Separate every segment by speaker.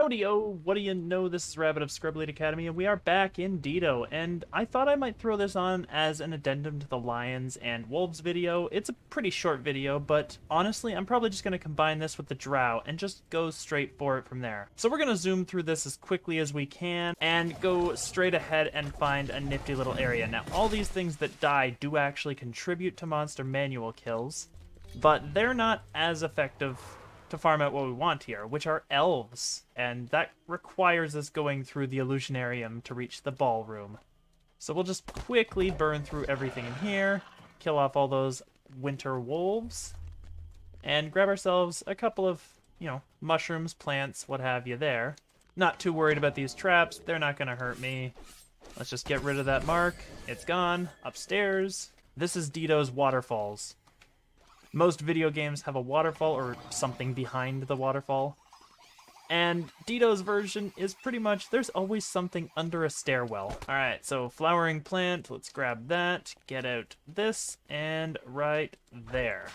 Speaker 1: Howdy-o, what do you know, this is Rabbit of ScrubLeet Academy, and we are back in Dido, and I thought I might throw this on as an addendum to the Lions and Wolves video. It's a pretty short video, but honestly, I'm probably just going to combine this with the Drow and just go straight for it from there. So we're going to zoom through this as quickly as we can and go straight ahead and find a nifty little area. Now, all these things that die do actually contribute to monster manual kills, but they're not as effective to farm out what we want here, which are elves, and that requires us going through the Illusionarium to reach the ballroom. So we'll just quickly burn through everything in here, kill off all those winter wolves, and grab ourselves a couple of, mushrooms, plants, what have you there. Not too worried about these traps, they're not going to hurt me. Let's just get rid of that mark. It's gone. Upstairs. This is Dido's waterfalls. Most video games have a waterfall or something behind the waterfall. And Dido's version is pretty much, there's always something under a stairwell. Alright, so flowering plant, let's grab that, get out this, and right there.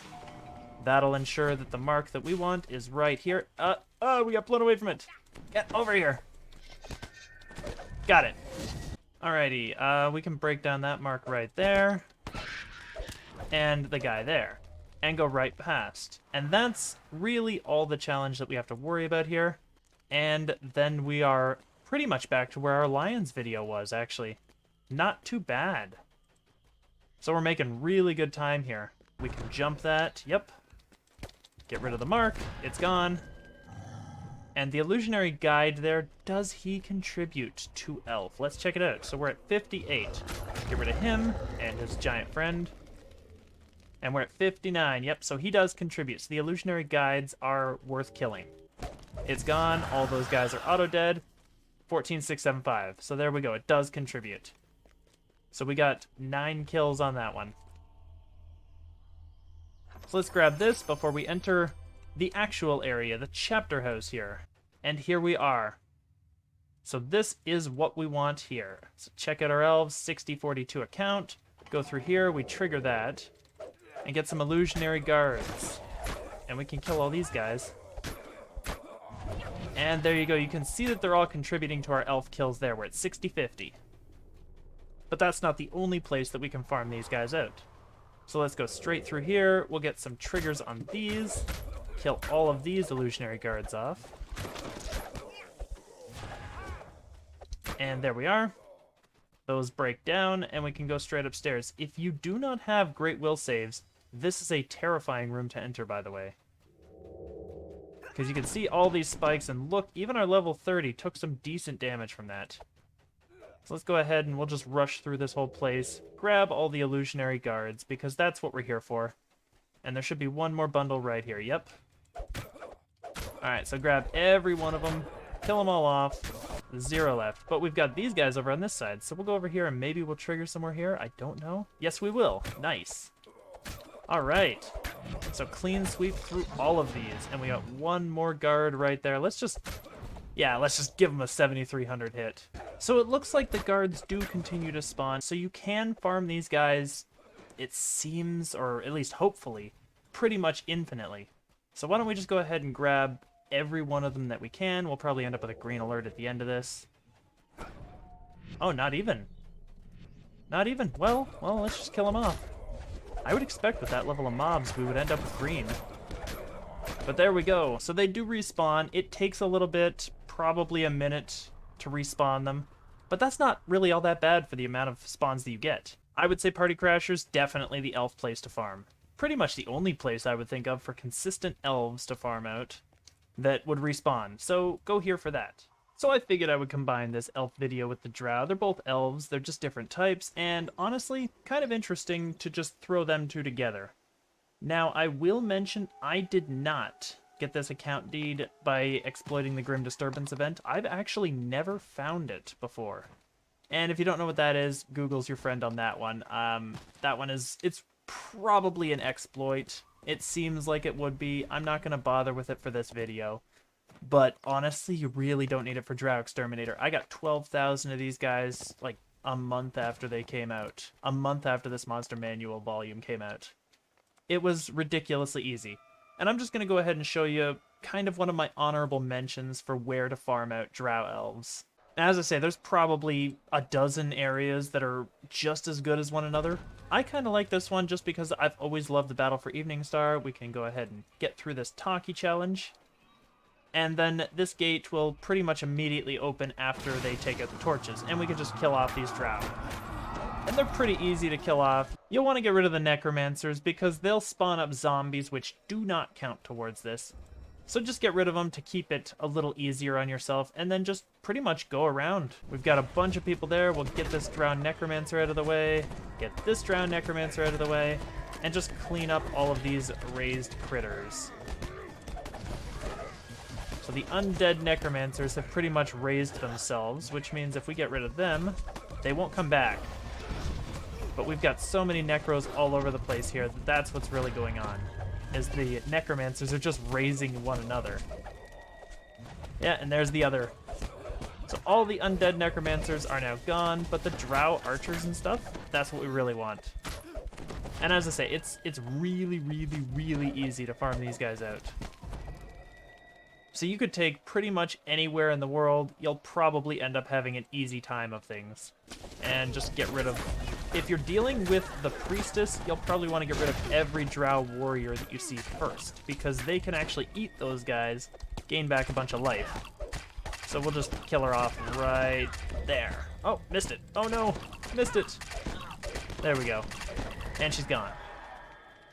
Speaker 1: That'll ensure that the mark that we want is right here. We got blown away from it. Get over here. Got it. Alrighty, we can break down that mark right there. And the guy there. And go right past. And that's really all the challenge that we have to worry about here. And then we are pretty much back to where our Lions video was, actually. Not too bad. So we're making really good time here. We can jump that. Yep. Get rid of the mark. It's gone. And the illusionary guide there, does he contribute to Elf? Let's check it out. So we're at 58. Get rid of him and his giant friend. And we're at 59. Yep, so he does contribute. So the illusionary guides are worth killing. It's gone. All those guys are auto-dead. 14,675. So there we go. It does contribute. So we got 9 kills on that one. So let's grab this before we enter the actual area, the chapter house here. And here we are. So this is what we want here. So check out our elves, 6042 account. Go through here, we trigger that. And get some illusionary guards. And we can kill all these guys. And there you go. You can see that they're all contributing to our elf kills there. We're at 60-50. But that's not the only place that we can farm these guys out. So let's go straight through here. We'll get some triggers on these. Kill all of these illusionary guards off. And there we are. Those break down, and we can go straight upstairs. If you do not have Great Will saves, this is a terrifying room to enter, by the way. Because you can see all these spikes, and look, even our level 30 took some decent damage from that. So let's go ahead and we'll just rush through this whole place, grab all the illusionary guards, because that's what we're here for. And there should be one more bundle right here, yep. Alright, so grab every one of them, kill them all off. 0 left. But we've got these guys over on this side, so we'll go over here and maybe we'll trigger somewhere here. I don't know. Yes, we will. Nice. All right. So clean sweep through all of these, and we got one more guard right there. Let's just give them a 7,300 hit. So it looks like the guards do continue to spawn, so you can farm these guys, it seems, or at least hopefully, pretty much infinitely. So why don't we just go ahead and grab every one of them that we can. We'll probably end up with a green alert at the end of this. Oh, not even. Not even. Well, let's just kill them off. I would expect with that level of mobs we would end up with green. But there we go. So they do respawn. It takes a little bit, probably a minute to respawn them. But that's not really all that bad for the amount of spawns that you get. I would say Partycrashers, definitely the elf place to farm. Pretty much the only place I would think of for consistent elves to farm out that would respawn, so go here for that. So I figured I would combine this elf video with the Drow. They're both elves, they're just different types, and honestly, kind of interesting to just throw them two together. Now, I will mention I did not get this account deed by exploiting the Grim Disturbance event. I've actually never found it before. And if you don't know what that is, Google's your friend on that one. It's probably an exploit. It seems like it would be. I'm not going to bother with it for this video. But honestly, you really don't need it for Drow Exterminator. I got 12,000 of these guys, like, a month after they came out. A month after this Monster Manual volume came out. It was ridiculously easy. And I'm just going to go ahead and show you kind of one of my honorable mentions for where to farm out Drow Elves. As I say, there's probably a dozen areas that are just as good as one another. I kind of like this one just because I've always loved the battle for Eveningstar. We can go ahead and get through this talkie challenge. And then this gate will pretty much immediately open after they take out the torches. And we can just kill off these Drow. And they're pretty easy to kill off. You'll want to get rid of the Necromancers because they'll spawn up zombies which do not count towards this. So just get rid of them to keep it a little easier on yourself, and then just pretty much go around. We've got a bunch of people there. We'll get this Drowned Necromancer out of the way, get this Drowned Necromancer out of the way, and just clean up all of these raised critters. So the undead Necromancers have pretty much raised themselves, which means if we get rid of them, they won't come back. But we've got so many Necros all over the place here that that's what's really going on. Is the Necromancers are just raising one another. Yeah, and there's the other. So all the undead Necromancers are now gone, but the Drow Archers and stuff, that's what we really want. And as I say, it's really, really, really easy to farm these guys out. So you could take pretty much anywhere in the world, you'll probably end up having an easy time of things. And just get rid of... If you're dealing with the Priestess, you'll probably want to get rid of every Drow warrior that you see first, because they can actually eat those guys, gain back a bunch of life. So we'll just kill her off right there. Oh, missed it. Oh no, missed it. There we go. And she's gone.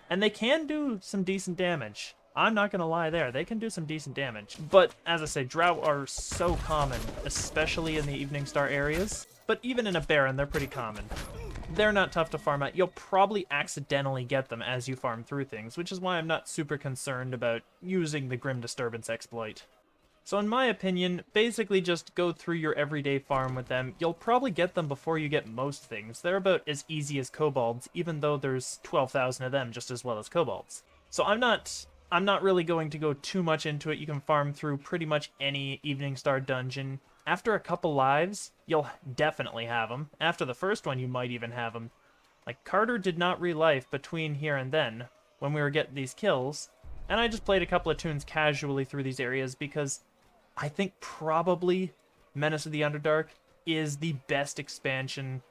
Speaker 1: And they can do some decent damage. I'm not going to lie there. They can do some decent damage. But, as I say, Drow are so common, especially in the Eveningstar areas. But even in a Baron, they're pretty common. They're not tough to farm out. You'll probably accidentally get them as you farm through things, which is why I'm not super concerned about using the Grim Disturbance exploit. So in my opinion, basically just go through your everyday farm with them. You'll probably get them before you get most things. They're about as easy as kobolds, even though there's 12,000 of them just as well as kobolds. So I'm not really going to go too much into it. You can farm through pretty much any Eveningstar dungeon. After a couple lives, you'll definitely have them. After the first one, you might even have them. Like, Carter did not relife between here and then, when we were getting these kills, and I just played a couple of tunes casually through these areas because I think probably Menace of the Underdark is the best expansion.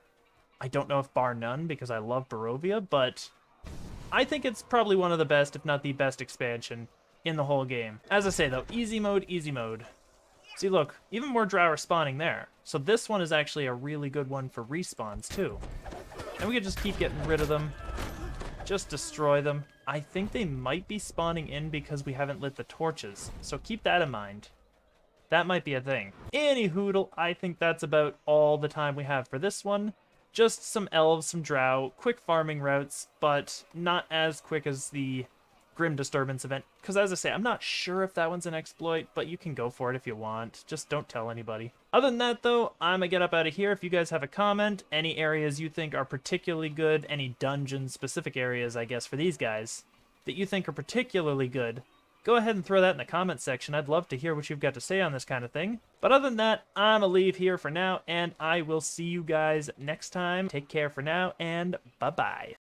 Speaker 1: I don't know if bar none, because I love Barovia, but I think it's probably one of the best, if not the best expansion in the whole game. As I say, though, easy mode, easy mode. See, look, even more Drow are spawning there. So this one is actually a really good one for respawns, too. And we can just keep getting rid of them. Just destroy them. I think they might be spawning in because we haven't lit the torches. So keep that in mind. That might be a thing. Anyhoodle, I think that's about all the time we have for this one. Just some Elves, some Drow, quick farming routes, but not as quick as the Grim Disturbance event, because as I say, I'm not sure if that one's an exploit, but you can go for it if you want. Just don't tell anybody. Other than that, though, I'm gonna get up out of here. If you guys have a comment, any areas you think are particularly good, any dungeon-specific areas, I guess, for these guys, that you think are particularly good, go ahead and throw that in the comment section. I'd love to hear what you've got to say on this kind of thing. But other than that, I'm gonna leave here for now, and I will see you guys next time. Take care for now, and bye-bye.